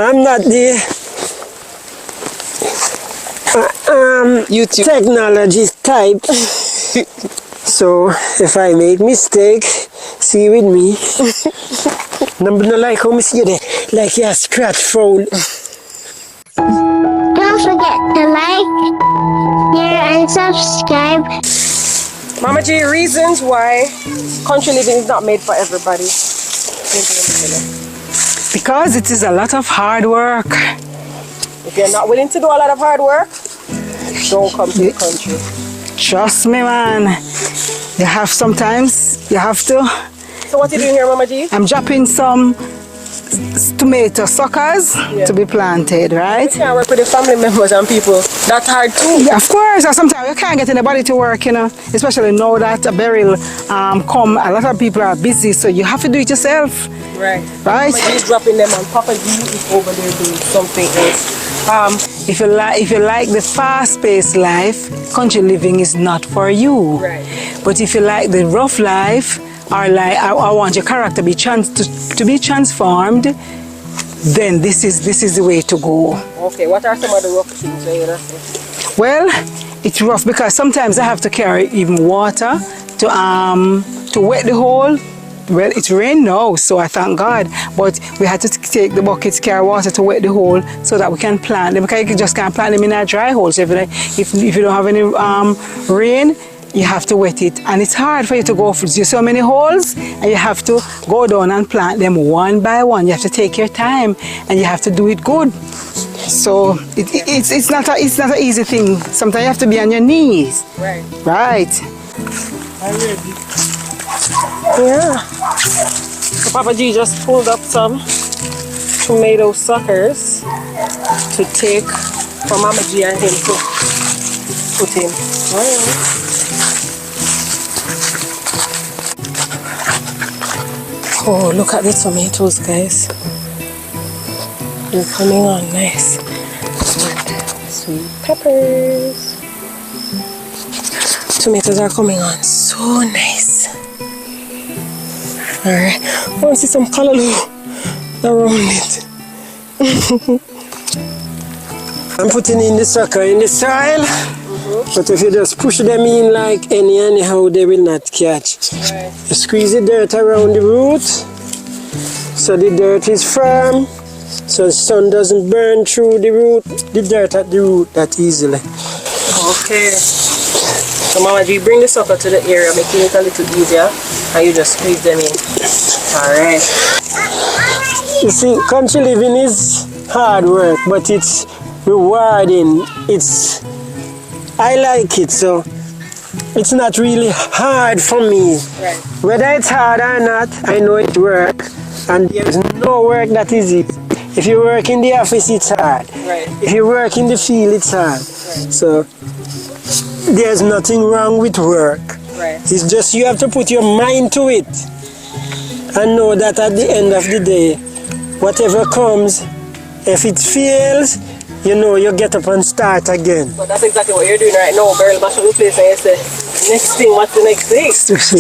I'm not the YouTube technology type. So if I make mistake, see with me. Number like how me see there, like you scratch phone. Don't forget to like, share, and subscribe. Mama G, reasons why country living is not made for everybody. Because it is a lot of hard work. If you're not willing to do a lot of hard work, don't come to the country. Trust me, man. You have to. So what are you doing here, Mama G? I'm dropping some tomato suckers to be planted, right? You can't work with your family members and people. That's hard too. Yeah, of course. Sometimes you can't get anybody to work, you know. Especially now that Beryl come, a lot of people are busy, so you have to do it yourself. Right. Right. Mama G is dropping them and Papa G is over there doing something else. If you like the fast-paced life, country living is not for you. Right. But if you like the rough life, or like I want your character to be transformed, then this is the way to go. Okay, what are some of the rough things that you're saying? Well, it's rough because sometimes I have to carry even water to wet the hole. Well, it's rain now, so I thank God. But we had to take the buckets, carry water to wet the hole so that we can plant them. Because you just can't plant them in a dry hole. So if you don't have any rain, you have to wet it. And it's hard for you to go through so many holes, and you have to go down and plant them one by one. You have to take your time, and you have to do it good. So it's not an easy thing. Sometimes you have to be on your knees. Right. Right. I'm ready. Yeah. So Papa G just pulled up some tomato suckers to take for Mama G and him to put in. Oh, look at the tomatoes, guys. They're coming on nice. And sweet peppers. Tomatoes are coming on so nice. Alright, I want to see some color around it. I'm putting in the sucker in the soil, but if you just push them in like anyhow, they will not catch. Right. You squeeze the dirt around the root, so the dirt is firm, so the sun doesn't burn through the dirt at the root that easily. Okay. So Mama G, bring the sucker to the area, making it a little easier, and you just squeeze them in. Alright. You see, country living is hard work, but it's rewarding. I like it, so it's not really hard for me. Right. Whether it's hard or not, I know it works, and there's no work that is easy. If you work in the office, it's hard. Right. If you work in the field, it's hard. Right. So there's nothing wrong with work. Right. It's just you have to put your mind to it and know that at the end of the day, whatever comes, if it fails, you know, you get up and start again. But that's exactly what you're doing right now. Beryl mash up the place and you say, next thing, what's the next thing?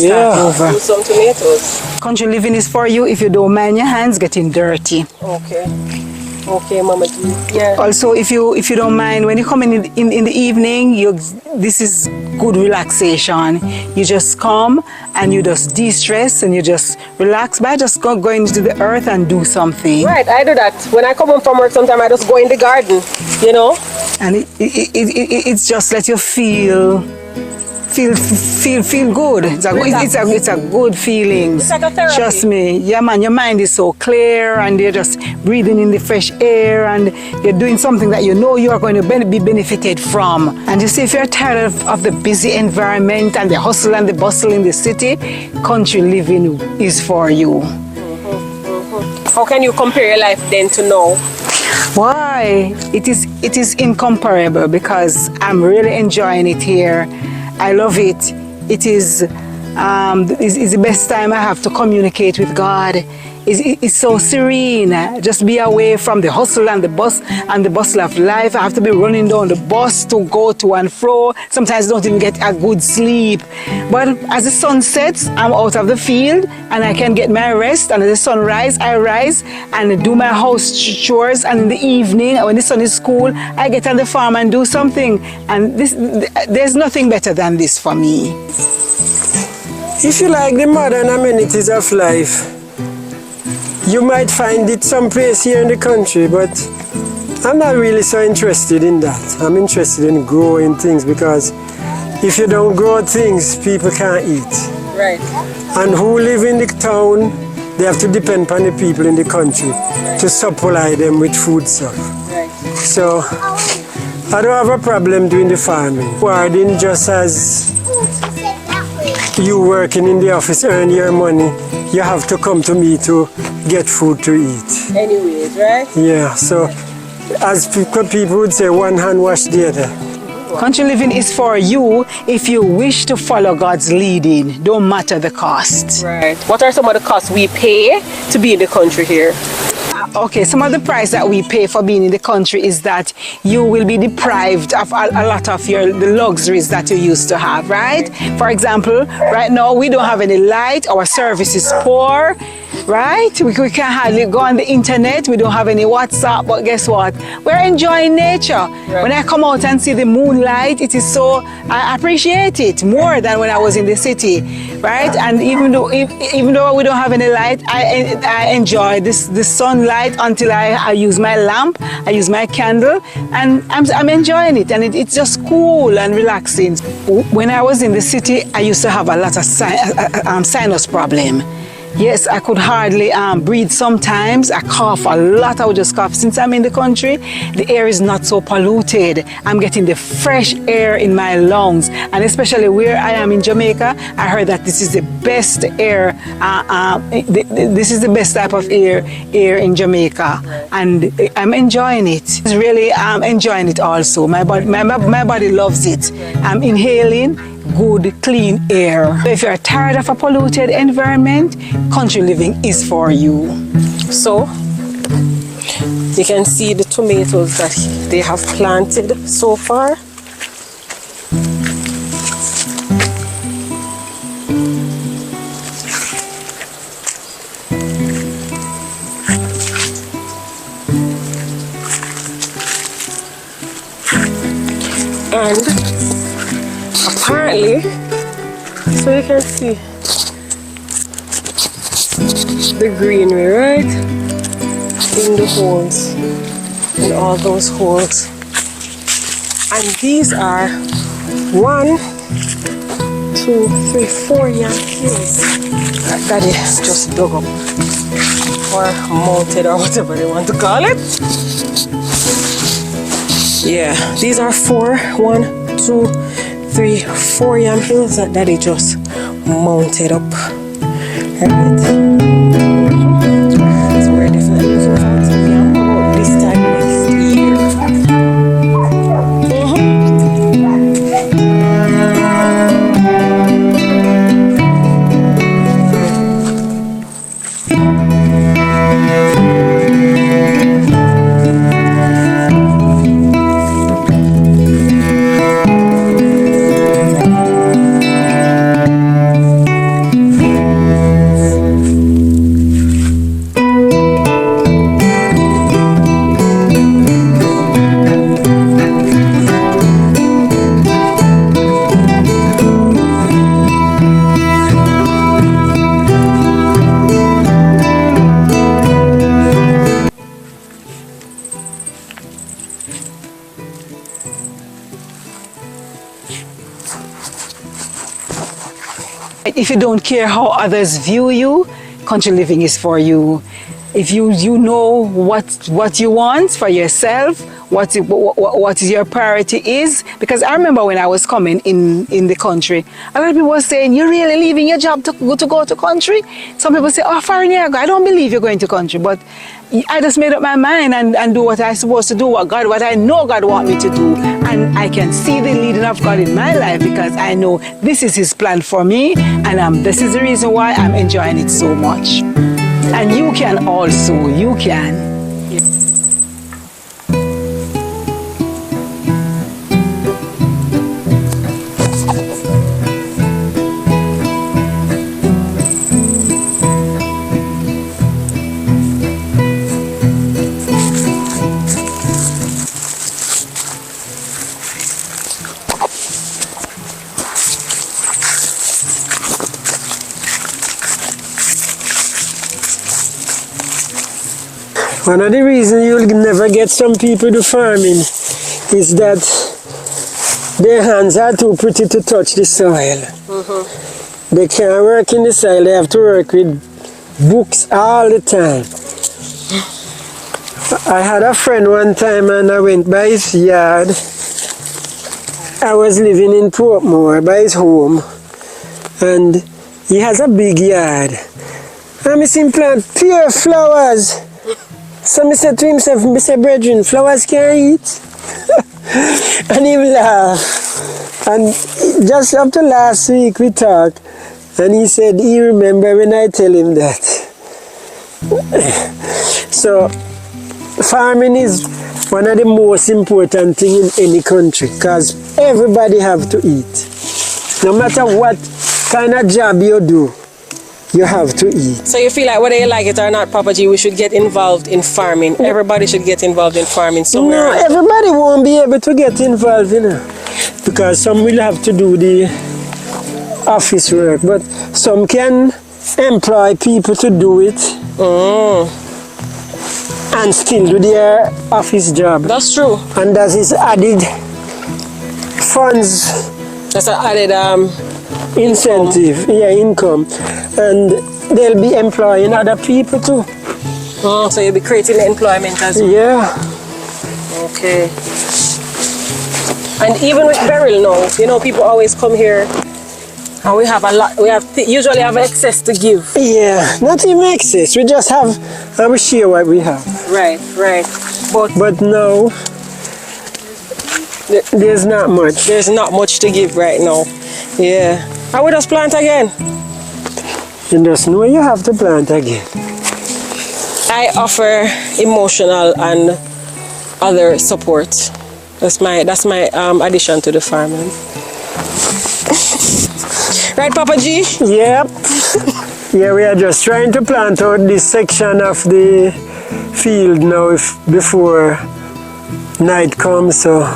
Yeah. Do some tomatoes. Country living is for you if you don't mind your hands getting dirty. Okay. Okay, Mama G. Yeah. Also, if you don't mind, when you come in the evening, this is good relaxation. You just come and you just de-stress and you just relax by just going into the earth and do something. Right, I do that. When I come home from work, sometimes I just go in the garden, you know? And it's just let you feel good. It's a good feeling. It's like a therapy. Trust me. Yeah, man, your mind is so clear and you're just breathing in the fresh air and you're doing something that you know you are going to be benefited from. And you see, if you're tired of the busy environment and the hustle and the bustle in the city, country living is for you. How can you compare your life then to now? Why? It is incomparable because I'm really enjoying it here. I love it. It is the best time I have to communicate with God. it's so serene. Just be away from the hustle and the bustle of life. I have to be running down the bus to go to and fro. Sometimes I don't even get a good sleep. But as the sun sets, I'm out of the field and I can get my rest. And as the sun rises, I rise and do my house chores. And in the evening, when the sun is cool, I get on the farm and do something. And there's nothing better than this for me. If you like the modern amenities of life, you might find it someplace here in the country, but I'm not really so interested in that. I'm interested in growing things, because if you don't grow things, people can't eat. Right. And who live in the town, they have to depend upon the people in the country to supply them with food stuff. Right. So I don't have a problem doing the farming. Working just as you working in the office, earn your money, you have to come to me to get food to eat. Anyways, right? Yeah, so as people would say, one hand wash the other. Country living is for you if you wish to follow God's leading, don't matter the cost. Right. What are some of the costs we pay to be in the country here? Okay, some of the price that we pay for being in the country is that you will be deprived of a lot of the luxuries that you used to have, right? For example, right now we don't have any light, our service is poor, right? We can't hardly go on the internet, we don't have any WhatsApp, but guess what? We're enjoying nature. Right. When I come out and see the moonlight, it is so, I appreciate it more than when I was in the city, right? And even though we don't have any light, I enjoy the sunlight until I use my lamp, I use my candle, and I'm enjoying it, and it's just cool and relaxing. When I was in the city, I used to have a lot of sinus problem. Yes, I could hardly breathe sometimes. I cough a lot. I would just cough. Since I'm in the country, the air is not so polluted. I'm getting the fresh air in my lungs. And especially where I am in Jamaica, I heard that this is the best air. This is the best type of air in Jamaica. And I'm enjoying it. Really, I'm enjoying it also. My body loves it. I'm inhaling good, clean air. If you're tired of a polluted environment, country living is for you. So, you can see the tomatoes that they have planted so far. And apparently, so you can see the greenery, right? In the holes, in all those holes. And these are 1, 2, 3, 4 yam hills that is just dug up or mounted or whatever they want to call it. Yeah, these are 1, 2, 3, 4 yam hills that Daddy just mounted up. Right. So we're definitely looking forward to yam about this time next year. If you don't care how others view you, country living is for you. If you know what you want for yourself, what your priority is. Because I remember when I was coming in the country, a lot of people were saying, you're really leaving your job to go to country? Some people say, oh, foreign year ago, I don't believe you're going to country. But I just made up my mind and do what I'm supposed to do, what I know God wants me to do. And I can see the leading of God in my life because I know this is His plan for me. And this is the reason why I'm enjoying it so much. And you can also, you can. One of the reasons you'll never get some people to farming is that their hands are too pretty to touch the soil. They can't work in the soil, they have to work with books all the time. I had a friend one time and I went by his yard. I was living in Portmore by his home and he has a big yard. And I see him plant pure flowers. So I said to himself, I said, brethren, flowers can't eat. And he laughed. And just after last week we talked, and he said he remember when I tell him that. So farming is one of the most important things in any country because everybody have to eat. No matter what kind of job you do, you have to eat. So you feel like whether you like it or not, Papa G, we should get involved in farming. Everybody should get involved in farming somewhere. No, everybody won't be able to get involved, you know, because some will have to do the office work, but some can employ people to do it and still do their office job. That's true. And that is added funds. That's an added incentive, income. And they'll be employing other people too. So you'll be creating employment as well. Yeah. Okay. And even with Beryl now, you know, people always come here and we have a lot, usually have access to give. Yeah, not even excess. We just have, and we share what we have. Right. But now, there's not much. There's not much to give right now. Yeah. I will just plant again. You just know you have to plant again. I offer emotional and other support. That's my addition to the farming. Right, Papa G? Yep. Yeah, we are just trying to plant out this section of the field now before night comes. So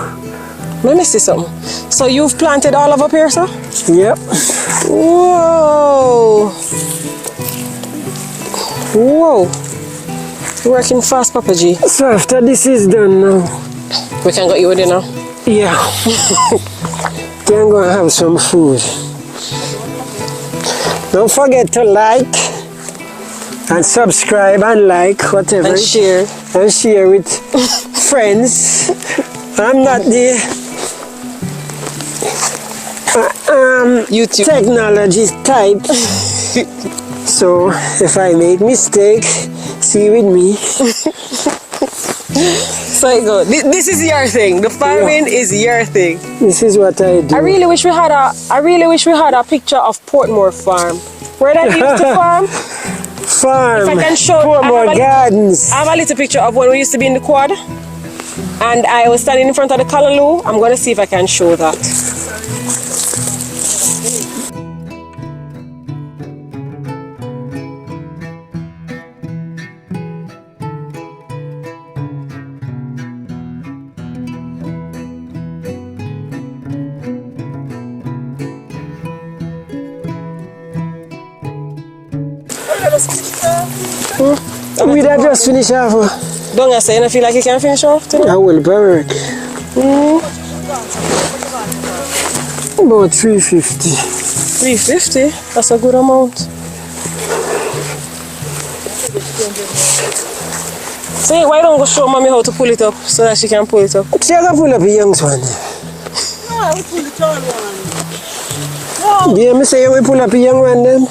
let me see something. So you've planted all of up here, sir? Yep. Whoa. Whoa. You're working fast, Papa G. So after this is done now, we can go eat with dinner. Yeah. Can go and have some food. Don't forget to like and subscribe and like whatever. And share. And share with friends. I'm not the YouTube technology type. So if I make mistake, see with me. So it goes. This is your thing. The farming is your thing. This is what I do. I really wish we had a picture of Portmore Farm. Where they used to farm. Farm. If I can show Portmore Gardens. I have a little picture of when we used to be in the quad. And I was standing in front of the Callaloo. I'm gonna see if I can show that. We that just finish off. Don't you say you don't feel like you can finish off today? I will work. About 350. 350? That's a good amount. See, why don't you show mommy how to pull it up so that she can pull it up? She can pull up a young one. No, I will pull the tall one. Yeah, me say you will pull up a young one then.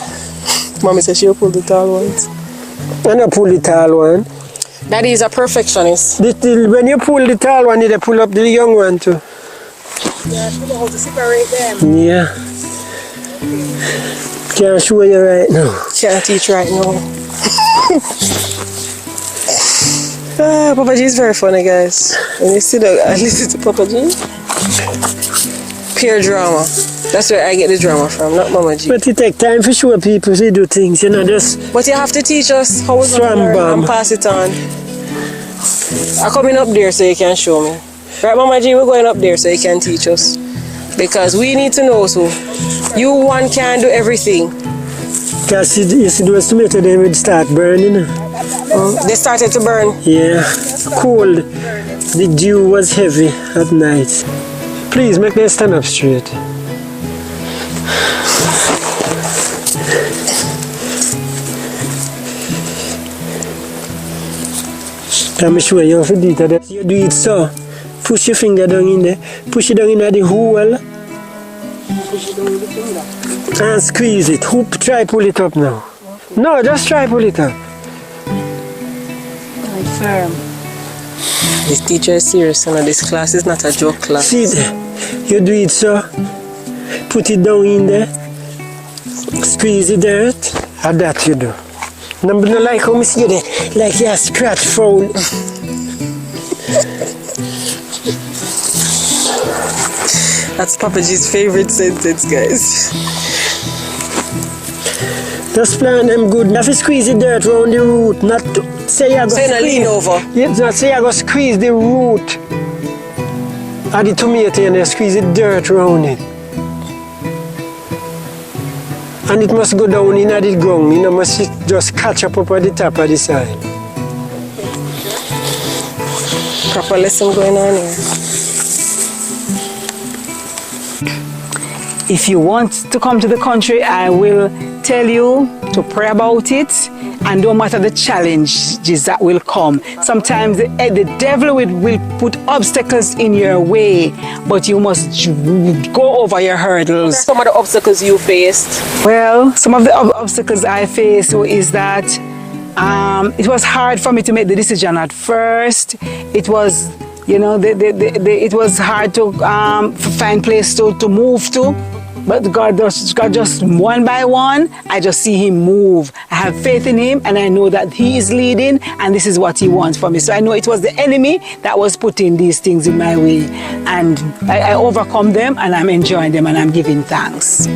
Mommy says she'll pull the tall ones. And I pull the tall one. Daddy is a perfectionist. When you pull the tall one, you pull up the young one too. Yeah, you know how to separate them. Yeah. Can't show you right now. Can't teach right now. Papa G is very funny, guys. When you sit down and listen to Papa G, pure drama. That's where I get the drama from, not Mama G. But it take time for show people to do things, you know, just But you have to teach us how we're going to learn Swam and pass it on. I'm coming up there so you can show me. Right, Mama G, we're going up there so you can teach us. Because we need to know, so you one can do everything. because you see those tomatoes, they would start burning. They started to burn. Yeah, cold. The dew was heavy at night. Please make them stand up straight. I'm sure you have to do it. You do it so. Push your finger down in there. Push it down in the hole. And squeeze it. Hoop, try pull it up now. No, just try pull it up. Firm. This teacher is serious, and this class is not a joke class. See there. You do it so. Put it down in there. Squeeze the dirt. And that you do. No, but not like how I see you there. Like you scratch foul. That's Papa G's favorite sentence, guys. Just plant them good. You have to squeeze the dirt around the root. Not to say you're So going you to lean over. Not say you're going to squeeze the root of the tomato and then squeeze the dirt around it. And it must go down in the ground. You know, must just catch up at the top of the side. Proper lesson going on here. If you want to come to the country, I will tell you to pray about it, and no matter the challenges that will come. Sometimes the devil will put obstacles in your way, but you must go over your hurdles. Some of the obstacles you faced. Well, some of the obstacles I faced is that it was hard for me to make the decision at first. It was, you know, it was hard to find place to move to. But God just one by one, I just see Him move. I have faith in Him, and I know that He is leading, and this is what He wants for me. So I know it was the enemy that was putting these things in my way. And I overcome them, and I'm enjoying them, and I'm giving thanks.